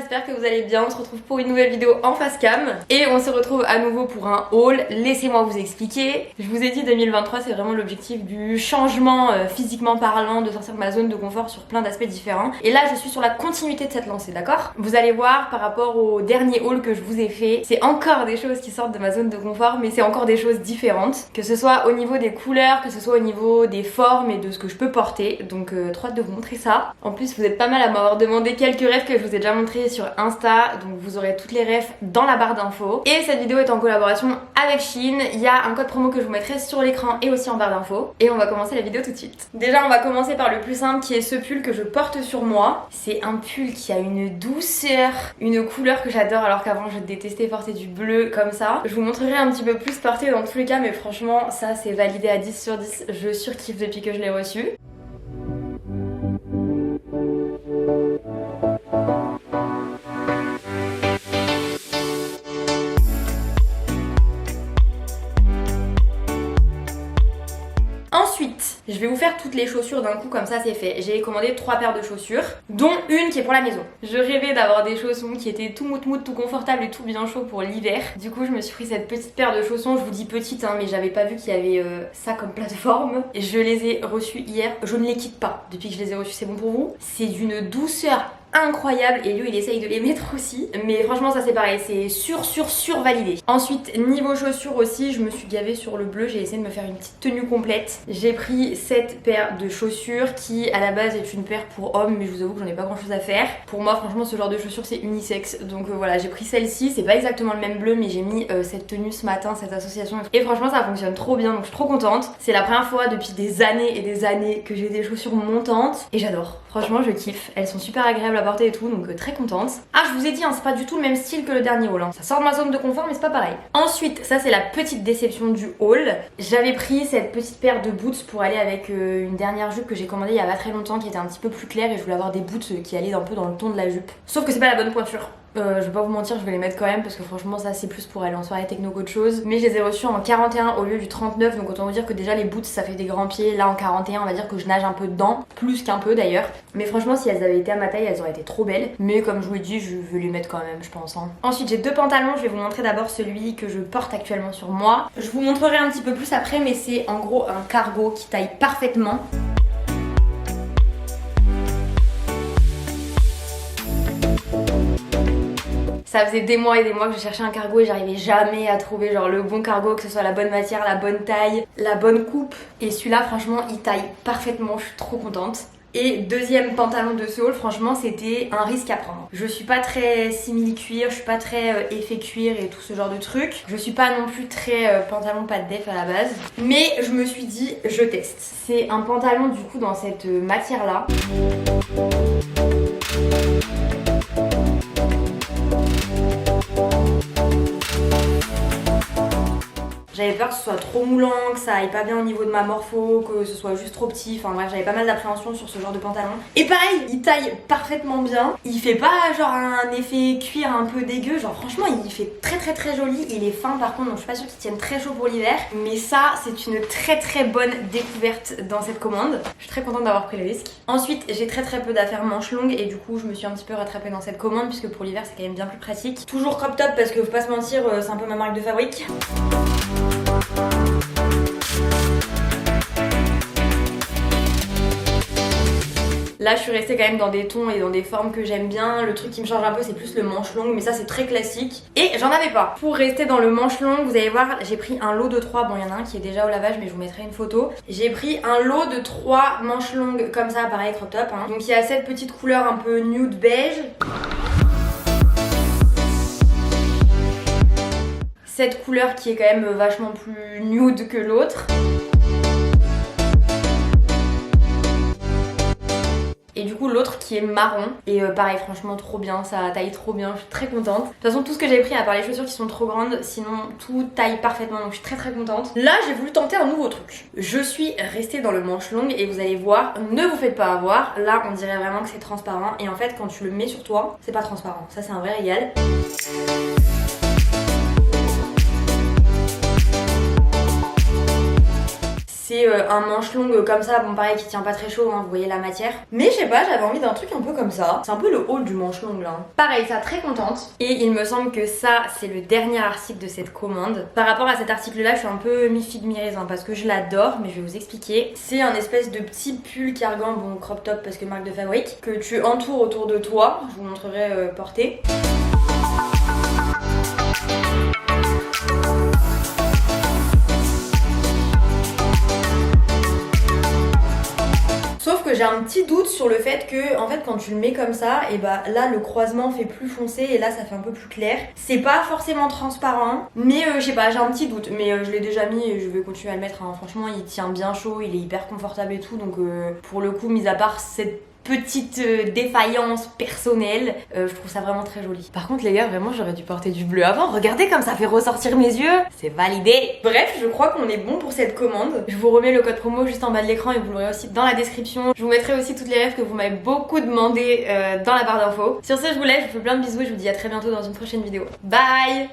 j'espère que vous allez bien. On se retrouve pour une nouvelle vidéo en face cam et on se retrouve à nouveau pour un haul. Laissez-moi vous expliquer. Je vous ai dit 2023 c'est vraiment l'objectif du changement physiquement parlant, de sortir de ma zone de confort sur plein d'aspects différents. Et là je suis sur la continuité de cette lancée, d'accord? Vous allez voir par rapport au dernier haul que je vous ai fait, c'est encore des choses qui sortent de ma zone de confort, mais c'est encore des choses différentes. Que ce soit au niveau des couleurs, que ce soit au niveau des formes et de ce que je peux porter. Donc trop hâte de vous montrer ça. En plus vous êtes pas mal à m'avoir demandé quelques rêves que je vous ai déjà montré sur Insta, donc vous aurez toutes les rêves dans la barre d'infos. Et cette vidéo est en collaboration avec Shein. Il y a un code promo que je vous mettrai sur l'écran et aussi en barre d'infos. Et on va commencer la vidéo tout de suite. Déjà on va commencer par le plus simple qui est ce pull que je porte sur moi. C'est un pull qui a une douceur, une couleur que j'adore alors qu'avant je détestais porter du bleu comme ça. Je vous montrerai un petit peu plus porté dans tous les cas, mais franchement ça c'est validé à 10 sur 10. Je surkiffe depuis que je l'ai reçu. Ensuite, je vais vous faire toutes les chaussures d'un coup, comme ça c'est fait. J'ai commandé 3 paires de chaussures, dont une qui est pour la maison. Je rêvais d'avoir des chaussons qui étaient tout mout, tout confortables et tout bien chaud pour l'hiver. Du coup, je me suis pris cette petite paire de chaussons. Je vous dis petite, hein, mais j'avais pas vu qu'il y avait ça comme plateforme. Je les ai reçus hier. Je ne les quitte pas depuis que je les ai reçus. C'est bon pour vous? C'est d'une douceur incroyable et lui il essaye de les mettre aussi, mais franchement ça c'est pareil, c'est sur validé. Ensuite niveau chaussures aussi, je me suis gavée sur le bleu, j'ai essayé de me faire une petite tenue complète. J'ai pris cette paire de chaussures qui à la base est une paire pour hommes, mais je vous avoue que j'en ai pas grand chose à faire. Pour moi franchement ce genre de chaussures c'est unisexe, donc voilà, j'ai pris celle-ci. C'est pas exactement le même bleu, mais j'ai mis cette tenue ce matin, cette association, et franchement ça fonctionne trop bien, donc je suis trop contente. C'est la première fois depuis des années et des années que j'ai des chaussures montantes et j'adore. Franchement je kiffe, elles sont super agréables à porter et tout, donc très contente. Ah je vous ai dit hein, c'est pas du tout le même style que le dernier haul hein. Ça sort de ma zone de confort mais c'est pas pareil. Ensuite ça c'est la petite déception du haul. J'avais pris cette petite paire de boots pour aller avec une dernière jupe que j'ai commandée il y a pas très longtemps qui était un petit peu plus claire et je voulais avoir des boots qui allaient un peu dans le ton de la jupe. Sauf que c'est pas la bonne pointure. Je vais pas vous mentir, je vais les mettre quand même parce que franchement ça c'est plus pour aller en soirée techno qu'autre chose. Mais je les ai reçus en 41 au lieu du 39, donc autant vous dire que déjà les boots ça fait des grands pieds. Là en 41 on va dire que je nage un peu dedans, plus qu'un peu d'ailleurs. Mais franchement si elles avaient été à ma taille elles auraient été trop belles. Mais comme je vous l'ai dit je vais les mettre quand même je pense hein. Ensuite j'ai deux pantalons, je vais vous montrer d'abord celui que je porte actuellement sur moi. Je vous montrerai un petit peu plus après, mais c'est en gros un cargo qui taille parfaitement. Ça faisait des mois et des mois que je cherchais un cargo et j'arrivais jamais à trouver genre le bon cargo, que ce soit la bonne matière, la bonne taille, la bonne coupe. Et celui-là franchement il taille parfaitement, je suis trop contente. Et deuxième pantalon de ce haul, franchement c'était un risque à prendre. Je suis pas très simili cuir, je suis pas très effet cuir et tout ce genre de trucs. Je suis pas non plus très pantalon pas de def à la base. Mais je me suis dit je teste. C'est un pantalon du coup dans cette matière là. J'avais peur que ce soit trop moulant, que ça aille pas bien au niveau de ma morpho, que ce soit juste trop petit, enfin bref j'avais pas mal d'appréhension sur ce genre de pantalon. Et pareil, il taille parfaitement bien, il fait pas genre un effet cuir un peu dégueu, genre franchement il fait très joli, il est fin par contre donc je suis pas sûre qu'il tienne très chaud pour l'hiver. Mais ça c'est une très bonne découverte dans cette commande, je suis très contente d'avoir pris le risque. Ensuite j'ai très peu d'affaires manches longues et du coup je me suis un petit peu rattrapée dans cette commande puisque pour l'hiver c'est quand même bien plus pratique. Toujours crop top parce que faut pas se mentir c'est un peu ma marque de fabrique. Là je suis restée quand même dans des tons et dans des formes que j'aime bien. Le truc qui me change un peu c'est plus le manche longue, mais ça c'est très classique. Et j'en avais pas. Pour rester dans le manche longue, vous allez voir, j'ai pris un lot de 3. Bon il y en a un qui est déjà au lavage mais je vous mettrai une photo. J'ai pris un lot de 3 manches longues comme ça, pareil crop top hein. Donc il y a cette petite couleur un peu nude beige. Cette couleur qui est quand même vachement plus nude que l'autre. Et du coup l'autre qui est marron. Et pareil franchement trop bien, ça taille trop bien, je suis très contente. De toute façon tout ce que j'ai pris à part les chaussures qui sont trop grandes, sinon tout taille parfaitement donc je suis très contente. Là j'ai voulu tenter un nouveau truc. Je suis restée dans le manche longue et vous allez voir, ne vous faites pas avoir. Là on dirait vraiment que c'est transparent et en fait quand tu le mets sur toi c'est pas transparent. Ça c'est un vrai régal. c'est un manche longue comme ça, bon pareil qui tient pas très chaud, hein, vous voyez la matière. Mais je sais pas, j'avais envie d'un truc un peu comme ça. C'est un peu le haul du manche longue là. Pareil, ça très contente. Et il me semble que ça c'est le dernier article de cette commande. Par rapport à cet article là, je suis un peu mi-figue mi-raisin parce que je l'adore, mais je vais vous expliquer. C'est un espèce de petit pull cargan, bon crop top parce que marque de fabrique, que tu entoures autour de toi. Je vous montrerai porter. Sauf que j'ai un petit doute sur le fait que, en fait, quand tu le mets comme ça, et bah là le croisement fait plus foncé et là ça fait un peu plus clair. C'est pas forcément transparent, mais je sais pas, j'ai un petit doute. Mais je l'ai déjà mis et je vais continuer à le mettre. Hein. Franchement, il tient bien chaud, il est hyper confortable et tout. Donc pour le coup, mis à part cette petite défaillance personnelle, je trouve ça vraiment très joli. Par contre les gars, vraiment j'aurais dû porter du bleu avant. Regardez comme ça fait ressortir mes yeux. C'est validé. Bref, je crois qu'on est bon pour cette commande. Je vous remets le code promo juste en bas de l'écran et vous l'aurez aussi dans la description. Je vous mettrai aussi toutes les rêves que vous m'avez beaucoup demandé dans la barre d'infos. Sur ce, je vous laisse, je vous fais plein de bisous et je vous dis à très bientôt dans une prochaine vidéo. Bye.